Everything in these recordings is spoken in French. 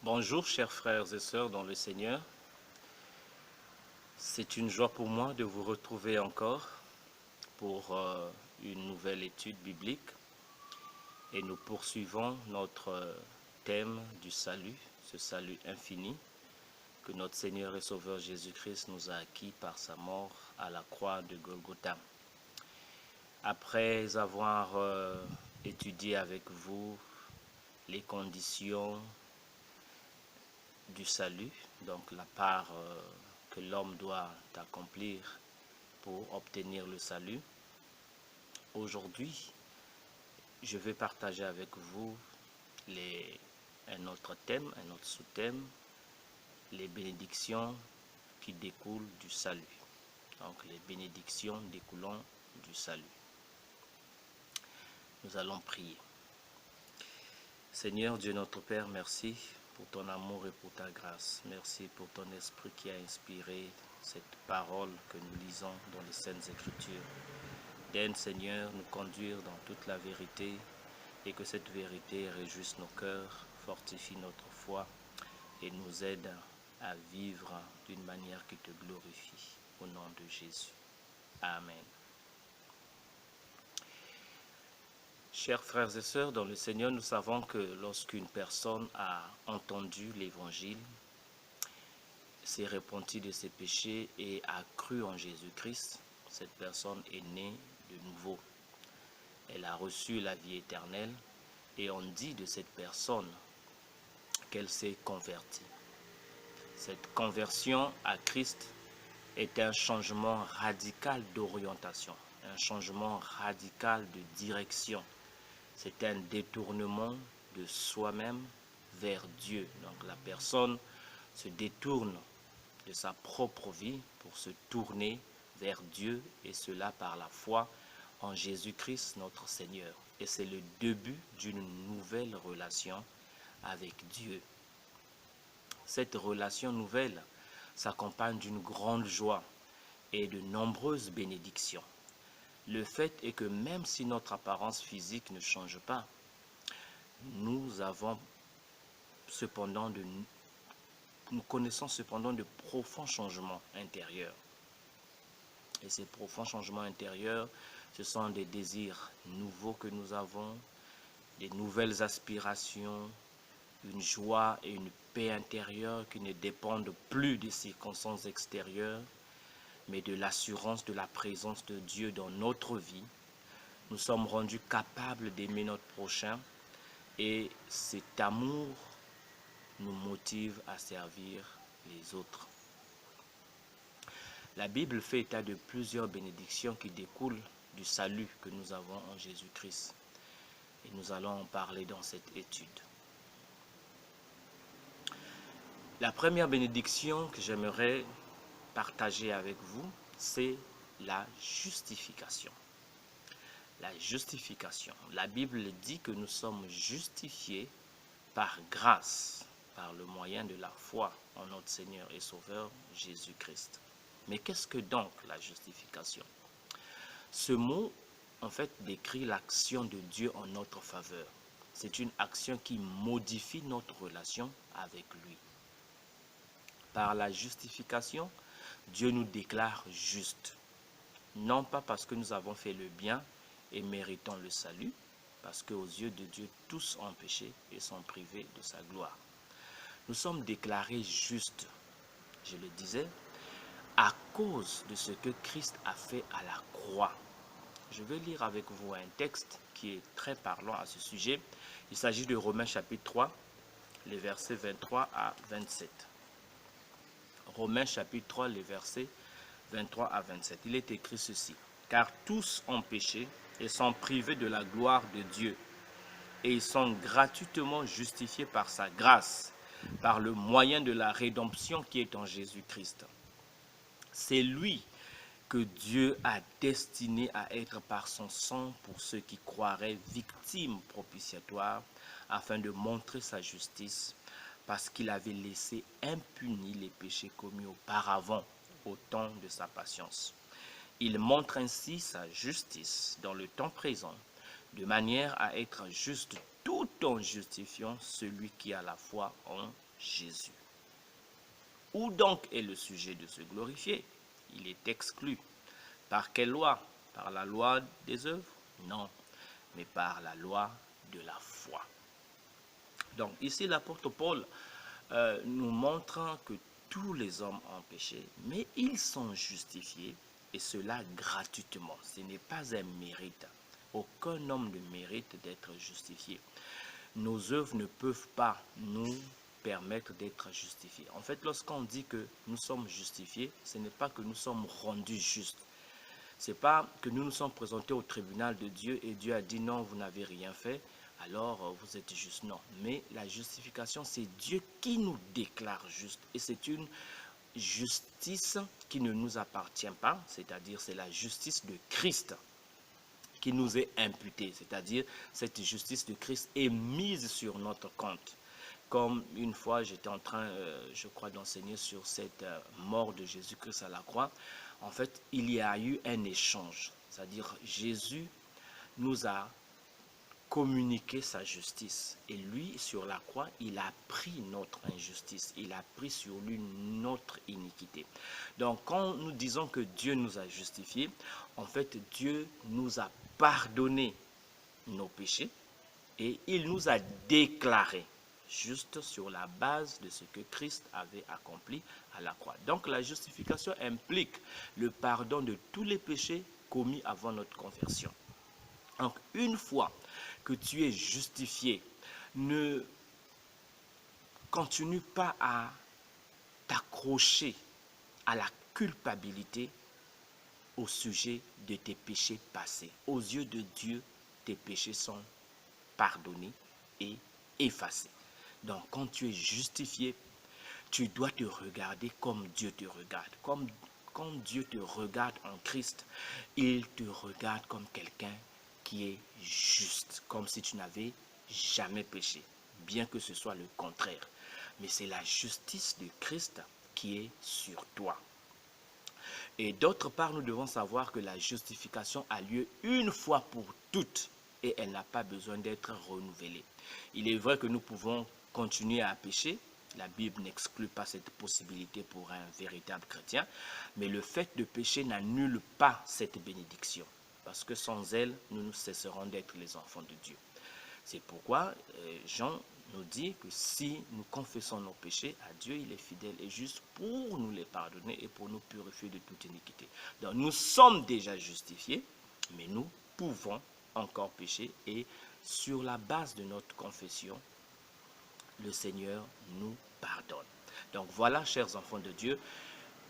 Bonjour chers frères et sœurs dans le Seigneur. C'est une joie pour moi de vous retrouver encore pour une nouvelle étude biblique et nous poursuivons notre thème du salut, ce salut infini que notre Seigneur et Sauveur Jésus-Christ nous a acquis par sa mort à la croix de Golgotha. Après avoir étudié avec vous les conditions du salut, donc la part que l'homme doit accomplir pour obtenir le salut. Aujourd'hui, je vais partager avec vous un autre thème, un autre sous-thème, les bénédictions qui découlent du salut. Donc les bénédictions découlant du salut. Nous allons prier. Seigneur Dieu notre Père, merci pour ton amour et pour ta grâce. Merci pour ton esprit qui a inspiré cette parole que nous lisons dans les Saintes Écritures. Daigne, Seigneur, nous conduire dans toute la vérité et que cette vérité réjouisse nos cœurs, fortifie notre foi et nous aide à vivre d'une manière qui te glorifie. Au nom de Jésus. Amen. Chers frères et sœurs dans le Seigneur, nous savons que lorsqu'une personne a entendu l'Évangile, s'est repentie de ses péchés et a cru en Jésus-Christ, cette personne est née de nouveau. Elle a reçu la vie éternelle et on dit de cette personne qu'elle s'est convertie. Cette conversion à Christ est un changement radical d'orientation, un changement radical de direction. C'est un détournement de soi-même vers Dieu. Donc la personne se détourne de sa propre vie pour se tourner vers Dieu et cela par la foi en Jésus-Christ notre Seigneur. Et c'est le début d'une nouvelle relation avec Dieu. Cette relation nouvelle s'accompagne d'une grande joie et de nombreuses bénédictions. Le fait est que même si notre apparence physique ne change pas, nous connaissons cependant de profonds changements intérieurs. Et ces profonds changements intérieurs, ce sont des désirs nouveaux que nous avons, des nouvelles aspirations, une joie et une paix intérieure qui ne dépendent plus des circonstances extérieures, mais de l'assurance de la présence de Dieu dans notre vie. Nous sommes rendus capables d'aimer notre prochain et cet amour nous motive à servir les autres. La Bible fait état de plusieurs bénédictions qui découlent du salut que nous avons en Jésus-Christ. Et nous allons en parler dans cette étude. La première bénédiction que j'aimerais partager avec vous, c'est la justification. La justification. La Bible dit que nous sommes justifiés par grâce, par le moyen de la foi en notre Seigneur et Sauveur Jésus-Christ. Mais qu'est-ce que donc la justification? Ce mot, en fait, décrit l'action de Dieu en notre faveur. C'est une action qui modifie notre relation avec lui. Par la justification, Dieu nous déclare justes. Non pas parce que nous avons fait le bien et méritons le salut, parce qu'aux yeux de Dieu, tous ont péché et sont privés de sa gloire. Nous sommes déclarés justes, je le disais, à cause de ce que Christ a fait à la croix. Je vais lire avec vous un texte qui est très parlant à ce sujet. Il s'agit de Romains chapitre 3, les versets 23 à 27. Romains chapitre 3, les versets 23 à 27. Il est écrit ceci. Car tous ont péché et sont privés de la gloire de Dieu. Et ils sont gratuitement justifiés par sa grâce, par le moyen de la rédemption qui est en Jésus-Christ. C'est lui que Dieu a destiné à être par son sang pour ceux qui croiraient victimes propitiatoires, afin de montrer sa justice, parce qu'il avait laissé impunis les péchés commis auparavant, au temps de sa patience. Il montre ainsi sa justice dans le temps présent, de manière à être juste tout en justifiant celui qui a la foi en Jésus. Où donc est le sujet de se glorifier? Il est exclu. Par quelle loi? Par la loi des œuvres? Non, mais par la loi de la foi. Donc ici, l'apôtre Paul nous montre que tous les hommes ont péché, mais ils sont justifiés, et cela gratuitement. Ce n'est pas un mérite. Aucun homme ne mérite d'être justifié. Nos œuvres ne peuvent pas nous permettre d'être justifiés. En fait, lorsqu'on dit que nous sommes justifiés, ce n'est pas que nous sommes rendus justes. Ce n'est pas que nous nous sommes présentés au tribunal de Dieu et Dieu a dit non, vous n'avez rien fait, alors vous êtes juste. Non, mais la justification, c'est Dieu qui nous déclare juste. Et c'est une justice qui ne nous appartient pas, c'est-à-dire c'est la justice de Christ qui nous est imputée, c'est-à-dire cette justice de Christ est mise sur notre compte. Comme une fois j'étais en train, je crois, d'enseigner sur cette mort de Jésus-Christ à la croix, en fait, il y a eu un échange, c'est-à-dire Jésus nous a communiqué sa justice. Et lui, sur la croix, il a pris notre injustice. Il a pris sur lui notre iniquité. Donc, quand nous disons que Dieu nous a justifiés, en fait, Dieu nous a pardonné nos péchés et il nous a déclarés juste sur la base de ce que Christ avait accompli à la croix. Donc, la justification implique le pardon de tous les péchés commis avant notre conversion. Donc, une fois que tu es justifié, ne continue pas à t'accrocher à la culpabilité au sujet de tes péchés passés. Aux yeux de Dieu, tes péchés sont pardonnés et effacés. Donc, quand tu es justifié, tu dois te regarder comme Dieu te regarde. Quand Dieu te regarde en Christ, il te regarde comme quelqu'un qui est juste, comme si tu n'avais jamais péché, bien que ce soit le contraire. Mais c'est la justice de Christ qui est sur toi. Et d'autre part, nous devons savoir que la justification a lieu une fois pour toutes et elle n'a pas besoin d'être renouvelée. Il est vrai que nous pouvons continuer à pécher. La Bible n'exclut pas cette possibilité pour un véritable chrétien, mais le fait de pécher n'annule pas cette bénédiction, parce que sans elle, nous ne cesserons d'être les enfants de Dieu. C'est pourquoi Jean nous dit que si nous confessons nos péchés à Dieu, il est fidèle et juste pour nous les pardonner et pour nous purifier de toute iniquité. Donc nous sommes déjà justifiés, mais nous pouvons encore pécher et sur la base de notre confession, le Seigneur nous pardonne. Donc voilà, chers enfants de Dieu,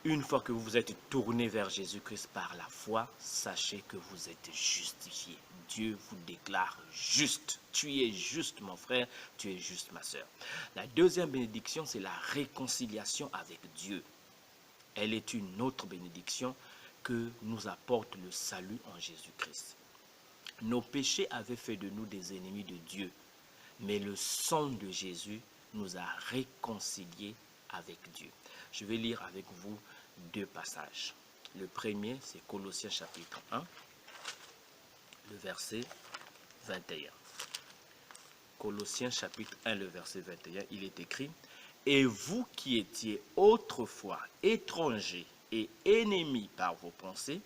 une fois que vous vous êtes tournés vers Jésus-Christ par la foi, sachez que vous êtes justifiés. Dieu vous déclare juste. Tu es juste, mon frère, tu es juste, ma soeur. La deuxième bénédiction, c'est la réconciliation avec Dieu. Elle est une autre bénédiction que nous apporte le salut en Jésus-Christ. Nos péchés avaient fait de nous des ennemis de Dieu, mais le sang de Jésus nous a réconciliés avec Dieu. Je vais lire avec vous deux passages. Le premier, c'est Colossiens chapitre 1, le verset 21. Colossiens chapitre 1, le verset 21, il est écrit « Et vous qui étiez autrefois étrangers et ennemis par vos pensées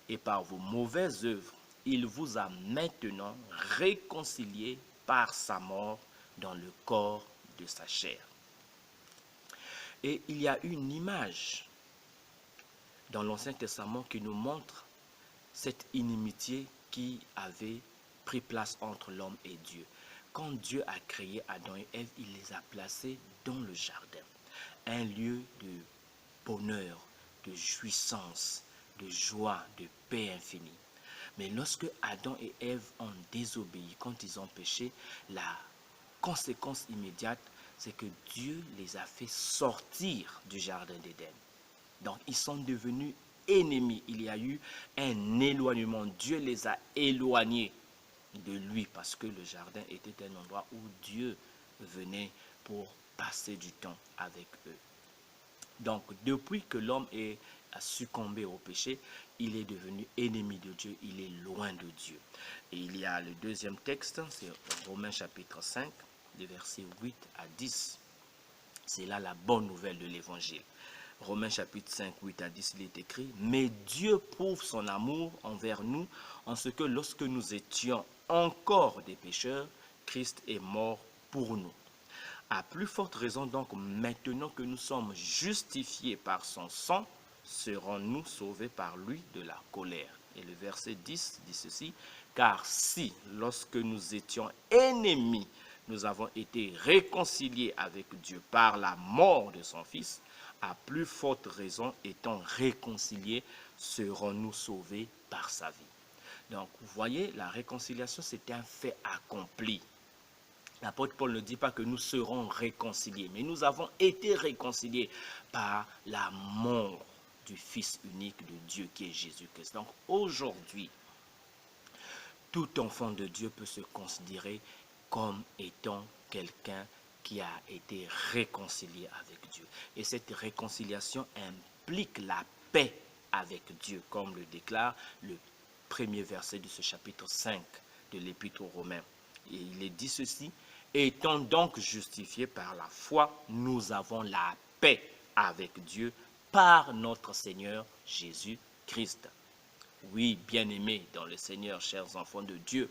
et par vos mauvaises œuvres, il vous a maintenant réconciliés par sa mort dans le corps de sa chair. » Et il y a une image dans l'Ancien Testament qui nous montre cette inimitié qui avait pris place entre l'homme et Dieu. Quand Dieu a créé Adam et Ève, il les a placés dans le jardin. Un lieu de bonheur, de jouissance, de joie, de paix infinie. Mais lorsque Adam et Ève ont désobéi, quand ils ont péché, la conséquence immédiate, c'est que Dieu les a fait sortir du jardin d'Éden. Donc, ils sont devenus ennemis. Il y a eu un éloignement. Dieu les a éloignés de lui parce que le jardin était un endroit où Dieu venait pour passer du temps avec eux. Donc, depuis que l'homme a succombé au péché, il est devenu ennemi de Dieu, il est loin de Dieu. Et il y a le deuxième texte, c'est Romains chapitre 5, les versets 8 à 10. C'est là la bonne nouvelle de l'évangile. Romains chapitre 5, 8 à 10, il est écrit: mais Dieu prouve son amour envers nous en ce que lorsque nous étions encore des pécheurs, Christ est mort pour nous. À plus forte raison donc, maintenant que nous sommes justifiés par son sang, serons-nous sauvés par lui de la colère. Et le verset 10 dit ceci: car si, lorsque nous étions ennemis, nous avons été réconciliés avec Dieu par la mort de son Fils, à plus forte raison, étant réconciliés, serons-nous sauvés par sa vie. Donc, vous voyez, la réconciliation, c'est un fait accompli. L'apôtre Paul ne dit pas que nous serons réconciliés, mais nous avons été réconciliés par la mort du Fils unique de Dieu qui est Jésus-Christ. Donc aujourd'hui, tout enfant de Dieu peut se considérer comme étant quelqu'un qui a été réconcilié avec Dieu. Et cette réconciliation implique la paix avec Dieu, comme le déclare le premier verset de ce chapitre 5 de l'Épître aux Romains. Et il est dit ceci: étant donc justifiés par la foi, nous avons la paix avec Dieu par notre Seigneur Jésus-Christ. Oui, bien-aimés dans le Seigneur, chers enfants de Dieu,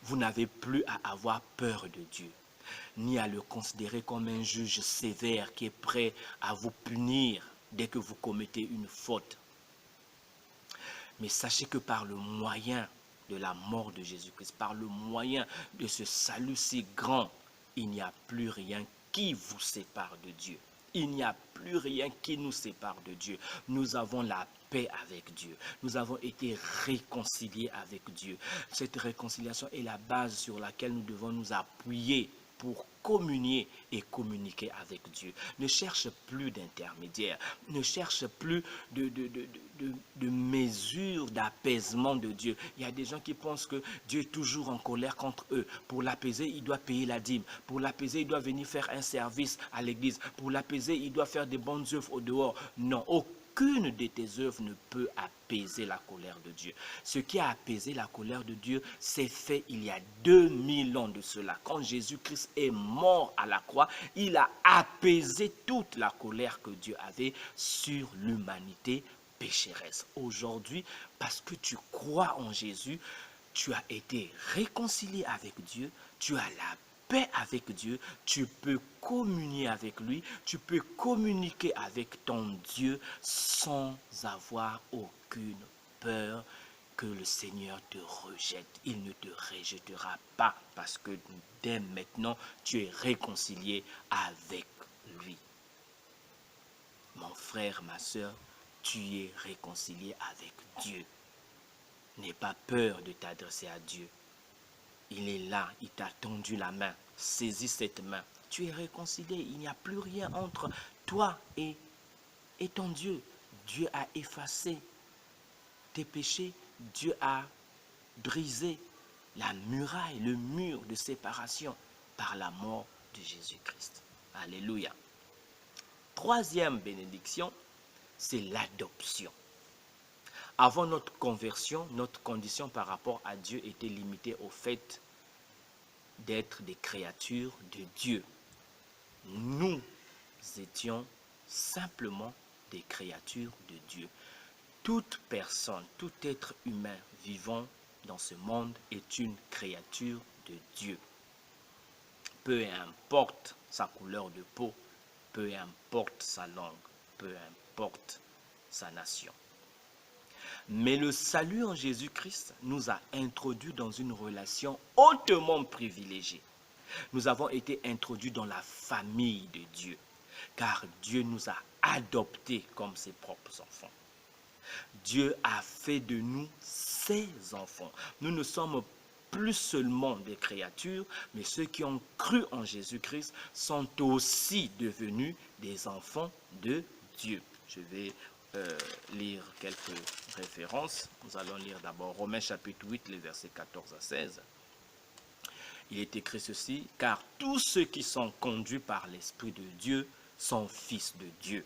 vous n'avez plus à avoir peur de Dieu, ni à le considérer comme un juge sévère qui est prêt à vous punir dès que vous commettez une faute. Mais sachez que par le moyen de la mort de Jésus-Christ, par le moyen de ce salut si grand, il n'y a plus rien qui vous sépare de Dieu. Il n'y a plus rien qui nous sépare de Dieu. Nous avons la paix avec Dieu. Nous avons été réconciliés avec Dieu. Cette réconciliation est la base sur laquelle nous devons nous appuyer pour communier et communiquer avec Dieu. Ne cherche plus d'intermédiaire. Ne cherche plus de mesures d'apaisement de Dieu. Il y a des gens qui pensent que Dieu est toujours en colère contre eux. Pour l'apaiser, il doit payer la dîme. Pour l'apaiser, il doit venir faire un service à l'église. Pour l'apaiser, il doit faire des bonnes œuvres au dehors. Non, aucune de tes œuvres ne peut apaiser la colère de Dieu. Ce qui a apaisé la colère de Dieu, c'est fait il y a 2000 ans de cela. Quand Jésus-Christ est mort à la croix, il a apaisé toute la colère que Dieu avait sur l'humanité pécheresse. Aujourd'hui, parce que tu crois en Jésus, tu as été réconcilié avec Dieu, tu as la paix avec Dieu, tu peux communier avec lui, tu peux communiquer avec ton Dieu sans avoir aucune peur que le Seigneur te rejette. Il ne te rejettera pas parce que dès maintenant, tu es réconcilié avec lui. Mon frère, ma soeur, tu es réconcilié avec Dieu. N'aie pas peur de t'adresser à Dieu. Il est là, il t'a tendu la main. Saisis cette main. Tu es réconcilié. Il n'y a plus rien entre toi et ton Dieu. Dieu a effacé tes péchés. Dieu a brisé la muraille, le mur de séparation par la mort de Jésus-Christ. Alléluia. Troisième bénédiction, c'est l'adoption. Avant notre conversion, notre condition par rapport à Dieu était limitée au fait d'être des créatures de Dieu. Nous étions simplement des créatures de Dieu. Toute personne, tout être humain vivant dans ce monde est une créature de Dieu. Peu importe sa couleur de peau, peu importe sa langue, peu importe sa nation. Mais le salut en Jésus-Christ nous a introduits dans une relation hautement privilégiée. Nous avons été introduits dans la famille de Dieu, car Dieu nous a adoptés comme ses propres enfants. Dieu a fait de nous ses enfants. Nous ne sommes plus seulement des créatures, mais ceux qui ont cru en Jésus-Christ sont aussi devenus des enfants de Dieu. Je vais lire quelques références. Nous allons lire d'abord Romains chapitre 8, les versets 14 à 16. Il est écrit ceci: car tous ceux qui sont conduits par l'Esprit de Dieu sont fils de Dieu.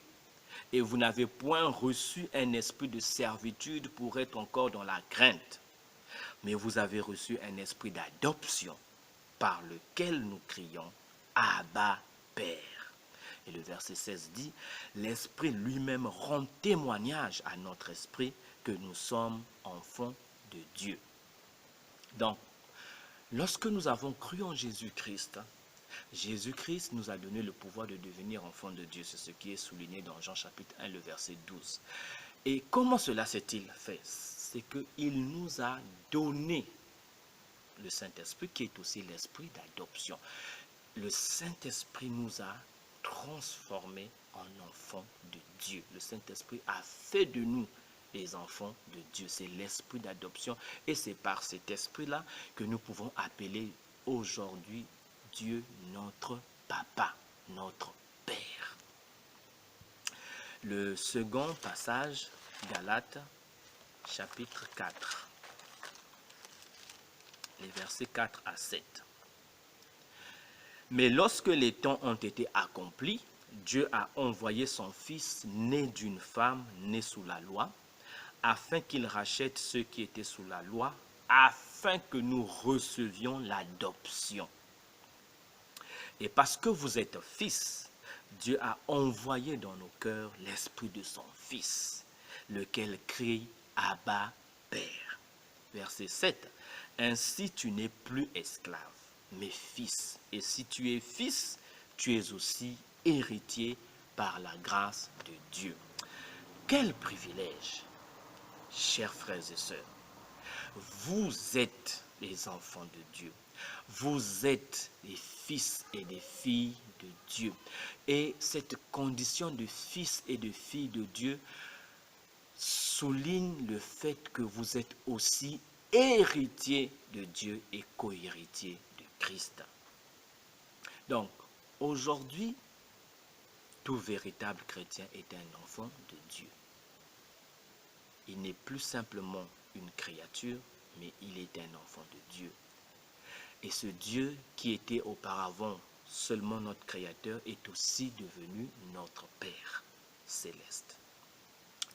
Et vous n'avez point reçu un esprit de servitude pour être encore dans la crainte, mais vous avez reçu un esprit d'adoption par lequel nous crions Abba, Père. Et le verset 16 dit, l'Esprit lui-même rend témoignage à notre esprit que nous sommes enfants de Dieu. Donc, lorsque nous avons cru en Jésus-Christ, Jésus-Christ nous a donné le pouvoir de devenir enfants de Dieu. C'est ce qui est souligné dans Jean chapitre 1, le verset 12. Et comment cela s'est-il fait? C'est qu'il nous a donné le Saint-Esprit qui est aussi l'esprit d'adoption. Le Saint-Esprit nous a transformés en enfants de Dieu. Le Saint-Esprit a fait de nous les enfants de Dieu. C'est l'esprit d'adoption et c'est par cet esprit-là que nous pouvons appeler aujourd'hui Dieu notre Papa, notre Père. Le second passage, Galates, chapitre 4, les versets 4 à 7. Mais lorsque les temps ont été accomplis, Dieu a envoyé son Fils né d'une femme née sous la loi, afin qu'il rachète ceux qui étaient sous la loi, afin que nous recevions l'adoption. Et parce que vous êtes fils, Dieu a envoyé dans nos cœurs l'esprit de son Fils, lequel crie Abba, Père. Verset 7. Ainsi tu n'es plus esclave, mais fils. Et si tu es fils, tu es aussi héritier par la grâce de Dieu. Quel privilège, chers frères et sœurs. Vous êtes les enfants de Dieu. Vous êtes les fils et les filles de Dieu. Et cette condition de fils et de filles de Dieu souligne le fait que vous êtes aussi héritiers de Dieu et co-héritiers de Christ. Donc, aujourd'hui, tout véritable chrétien est un enfant de Dieu. Il n'est plus simplement une créature, mais il est un enfant de Dieu. Et ce Dieu qui était auparavant seulement notre Créateur est aussi devenu notre Père céleste.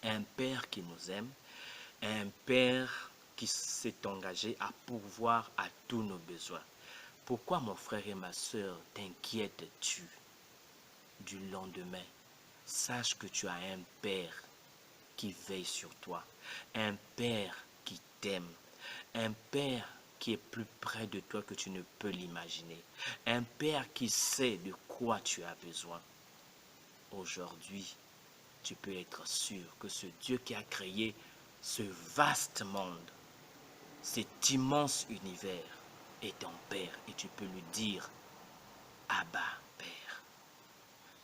Un Père qui nous aime, un Père qui s'est engagé à pourvoir à tous nos besoins. Pourquoi, mon frère et ma soeur, t'inquiètes-tu du lendemain? Sache que tu as un Père qui veille sur toi, un Père qui t'aime, un Père qui est plus près de toi que tu ne peux l'imaginer, un Père qui sait de quoi tu as besoin. Aujourd'hui, tu peux être sûr que ce Dieu qui a créé ce vaste monde, cet immense univers, est ton Père et tu peux lui dire Abba, Père.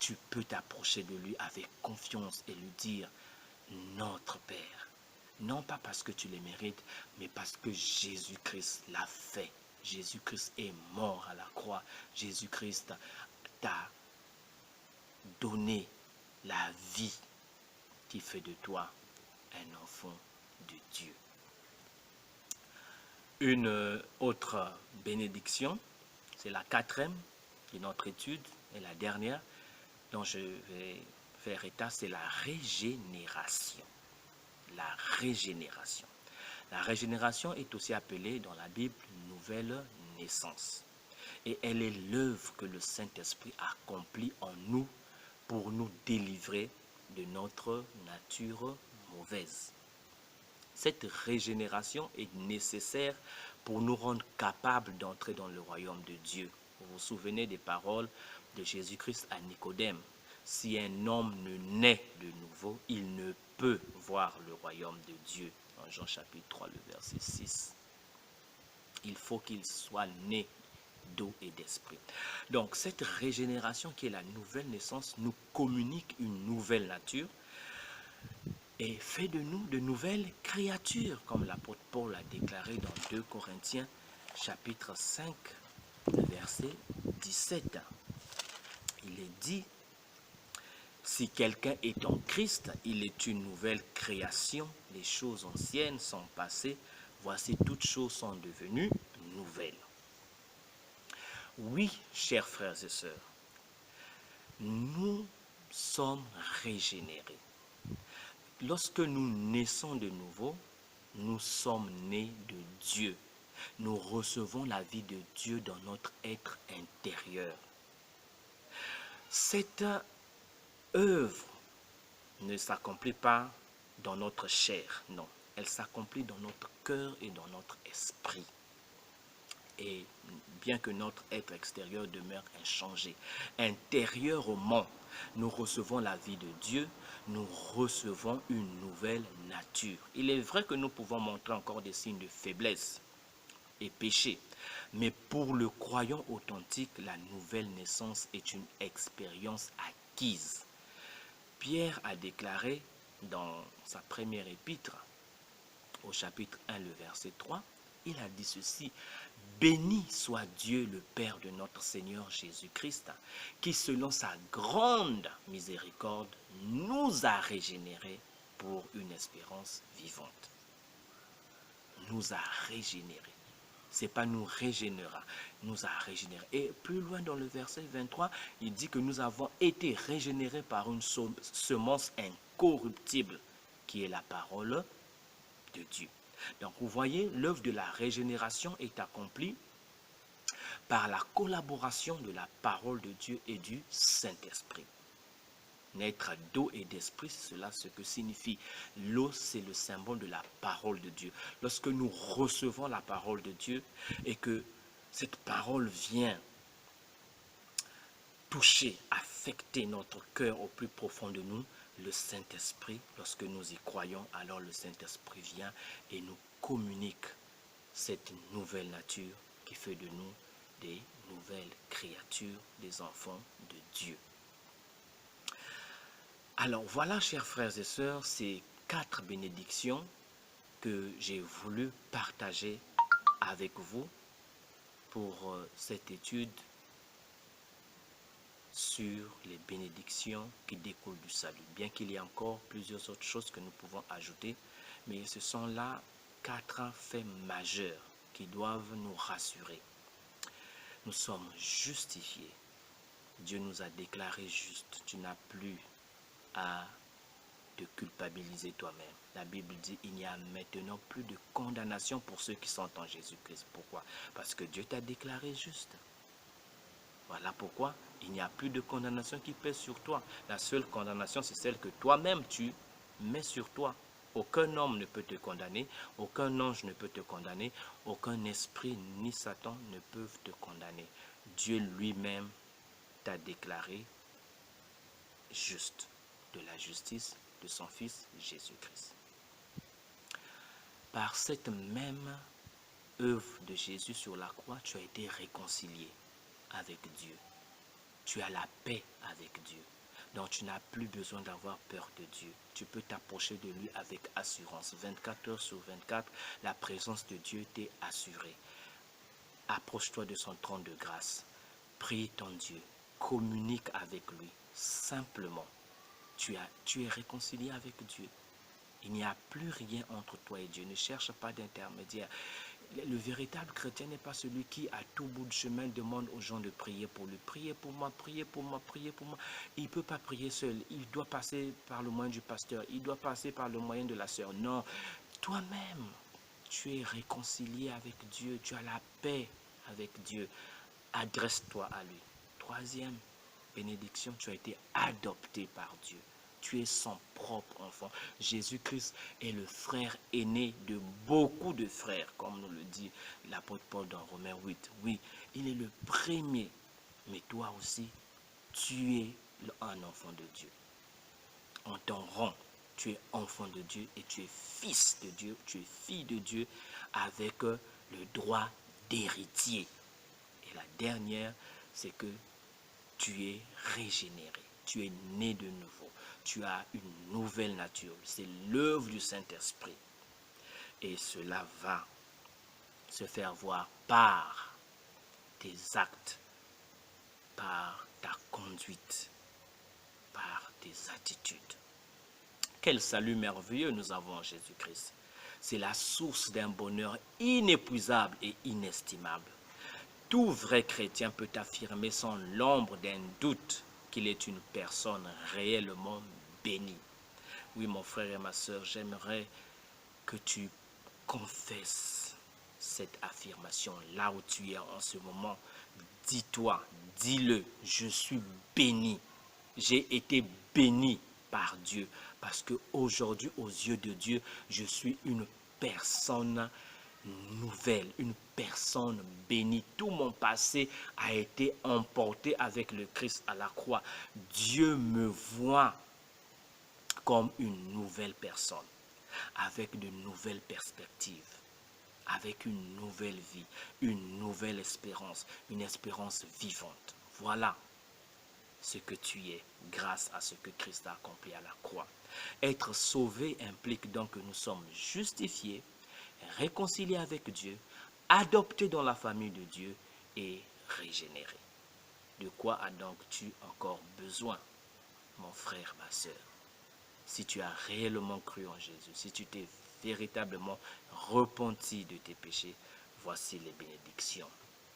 Tu peux t'approcher de lui avec confiance et lui dire notre Père. Non pas parce que tu le mérites, mais parce que Jésus-Christ l'a fait. Jésus-Christ est mort à la croix. Jésus-Christ t'a donné la vie qui fait de toi un enfant de Dieu. Une autre bénédiction, c'est la quatrième de notre étude et la dernière dont je vais faire état, c'est la régénération. La régénération. La régénération est aussi appelée dans la Bible nouvelle naissance. Et elle est l'œuvre que le Saint-Esprit accomplit en nous pour nous délivrer de notre nature mauvaise. Cette régénération est nécessaire pour nous rendre capables d'entrer dans le royaume de Dieu. Vous vous souvenez des paroles de Jésus-Christ à Nicodème. Si un homme ne naît de nouveau, il ne peut voir le royaume de Dieu. En Jean chapitre 3, le verset 6. Il faut qu'il soit né d'eau et d'esprit. Donc cette régénération qui est la nouvelle naissance nous communique une nouvelle nature et fait de nous de nouvelles créatures, comme l'apôtre Paul a déclaré dans 2 Corinthiens chapitre 5, verset 17. Il est dit, si quelqu'un est en Christ, il est une nouvelle création, les choses anciennes sont passées, voici toutes choses sont devenues nouvelles. Oui, chers frères et sœurs, nous sommes régénérés. Lorsque nous naissons de nouveau, nous sommes nés de Dieu. Nous recevons la vie de Dieu dans notre être intérieur. Cette œuvre ne s'accomplit pas dans notre chair, non. Elle s'accomplit dans notre cœur et dans notre esprit. Et bien que notre être extérieur demeure inchangé, intérieurement, nous recevons la vie de Dieu, nous recevons une nouvelle nature. Il est vrai que nous pouvons montrer encore des signes de faiblesse et péché, mais pour le croyant authentique, la nouvelle naissance est une expérience acquise. Pierre a déclaré dans sa première épître, au chapitre 1, le verset 3, il a dit ceci: béni soit Dieu le Père de notre Seigneur Jésus-Christ, qui selon sa grande miséricorde nous a régénérés pour une espérance vivante. Nous a régénérés. C'est pas nous régénéra, nous a régénérés. Et plus loin dans le verset 23, il dit que nous avons été régénérés par une semence incorruptible, qui est la parole de Dieu. Donc vous voyez, l'œuvre de la régénération est accomplie par la collaboration de la parole de Dieu et du Saint-Esprit. Naître d'eau et d'esprit, c'est cela ce que signifie. L'eau, c'est le symbole de la parole de Dieu. Lorsque nous recevons la parole de Dieu et que cette parole vient toucher, affecter notre cœur au plus profond de nous, le Saint-Esprit, lorsque nous y croyons, alors le Saint-Esprit vient et nous communique cette nouvelle nature qui fait de nous des nouvelles créatures, des enfants de Dieu. Alors voilà, chers frères et sœurs, ces 4 bénédictions que j'ai voulu partager avec vous pour cette étude sur les bénédictions qui découlent du salut. Bien qu'il y ait encore plusieurs autres choses que nous pouvons ajouter, mais ce sont là 4 faits majeurs qui doivent nous rassurer. Nous sommes justifiés. Dieu nous a déclarés justes. Tu n'as plus à te culpabiliser toi-même. La Bible dit il n'y a maintenant plus de condamnation pour ceux qui sont en Jésus-Christ. Pourquoi? Parce que Dieu t'a déclaré juste. Voilà pourquoi il n'y a plus de condamnation qui pèse sur toi. La seule condamnation, c'est celle que toi-même tu mets sur toi. Aucun homme ne peut te condamner, aucun ange ne peut te condamner, aucun esprit ni Satan ne peuvent te condamner. Dieu lui-même t'a déclaré juste de la justice de son Fils Jésus-Christ. Par cette même œuvre de Jésus sur la croix, tu as été réconcilié avec Dieu. Tu as la paix avec Dieu. Donc tu n'as plus besoin d'avoir peur de Dieu. Tu peux t'approcher de lui avec assurance. 24 heures sur 24, la présence de Dieu t'est assurée. Approche-toi de son trône de grâce. Prie ton Dieu. Communique avec lui. Simplement. Tu es réconcilié avec Dieu. Il n'y a plus rien entre toi et Dieu. Ne cherche pas d'intermédiaire. Le véritable chrétien n'est pas celui qui, à tout bout de chemin, demande aux gens de prier pour lui. Priez pour moi, priez pour moi, priez pour moi. Il ne peut pas prier seul. Il doit passer par le moyen du pasteur. Il doit passer par le moyen de la sœur. Non. Toi-même, tu es réconcilié avec Dieu. Tu as la paix avec Dieu. Adresse-toi à lui. 3e bénédiction, tu as été adopté par Dieu. Tu es son propre enfant. Jésus-Christ est le frère aîné de beaucoup de frères, comme nous le dit l'apôtre Paul dans Romains 8. Oui, il est le premier, mais toi aussi, tu es un enfant de Dieu. On t'en rend. Tu es enfant de Dieu et tu es fils de Dieu, tu es fille de Dieu avec le droit d'héritier. Et la dernière, c'est que tu es régénéré, tu es né de nouveau, tu as une nouvelle nature. C'est l'œuvre du Saint-Esprit. Et cela va se faire voir par tes actes, par ta conduite, par tes attitudes. Quel salut merveilleux nous avons en Jésus-Christ. C'est la source d'un bonheur inépuisable et inestimable. Tout vrai chrétien peut affirmer sans l'ombre d'un doute qu'il est une personne réellement bénie. Oui, mon frère et ma soeur, j'aimerais que tu confesses cette affirmation là où tu es en ce moment. Dis-toi, dis-le, je suis béni. J'ai été béni par Dieu parce qu'aujourd'hui, aux yeux de Dieu, je suis une personne nouvelle, une personne bénie. Tout mon passé a été emporté avec le Christ à la croix. Dieu me voit comme une nouvelle personne, avec de nouvelles perspectives, avec une nouvelle vie, une nouvelle espérance, une espérance vivante. Voilà ce que tu es grâce à ce que Christ a accompli à la croix. Être sauvé implique donc que nous sommes justifiés, réconciliés avec Dieu, adoptés dans la famille de Dieu et régénérés. De quoi as donc tu encore besoin, mon frère, ma soeur? Si tu as réellement cru en Jésus, si tu t'es véritablement repenti de tes péchés, voici les bénédictions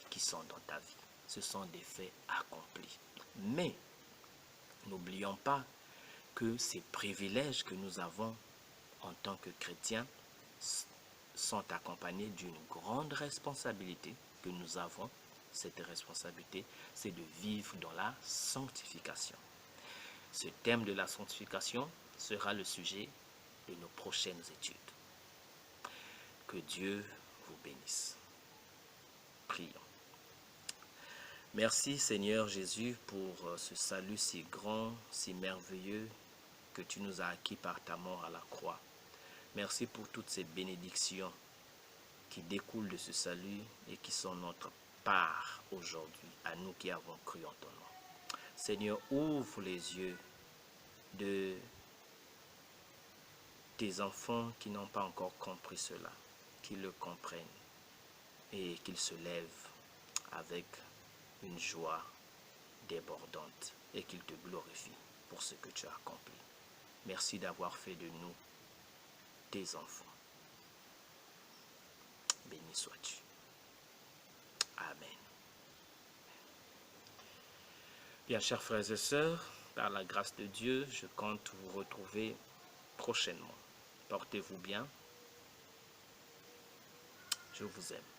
qui sont dans ta vie. Ce sont des faits accomplis. Mais n'oublions pas que ces privilèges que nous avons en tant que chrétiens sont accompagnés d'une grande responsabilité que nous avons. Cette responsabilité, c'est de vivre dans la sanctification. Ce thème de la sanctification sera le sujet de nos prochaines études. Que Dieu vous bénisse. Prions. Merci Seigneur Jésus pour ce salut si grand, si merveilleux que tu nous as acquis par ta mort à la croix. Merci pour toutes ces bénédictions qui découlent de ce salut et qui sont notre part aujourd'hui, à nous qui avons cru en ton nom. Seigneur, ouvre les yeux de tes enfants qui n'ont pas encore compris cela, qu'ils le comprennent et qu'ils se lèvent avec une joie débordante et qu'ils te glorifient pour ce que tu as accompli. Merci d'avoir fait de nous tes enfants. Béni sois-tu. Amen. Bien, chers frères et sœurs, par la grâce de Dieu, je compte vous retrouver prochainement. Portez-vous bien. Je vous aime.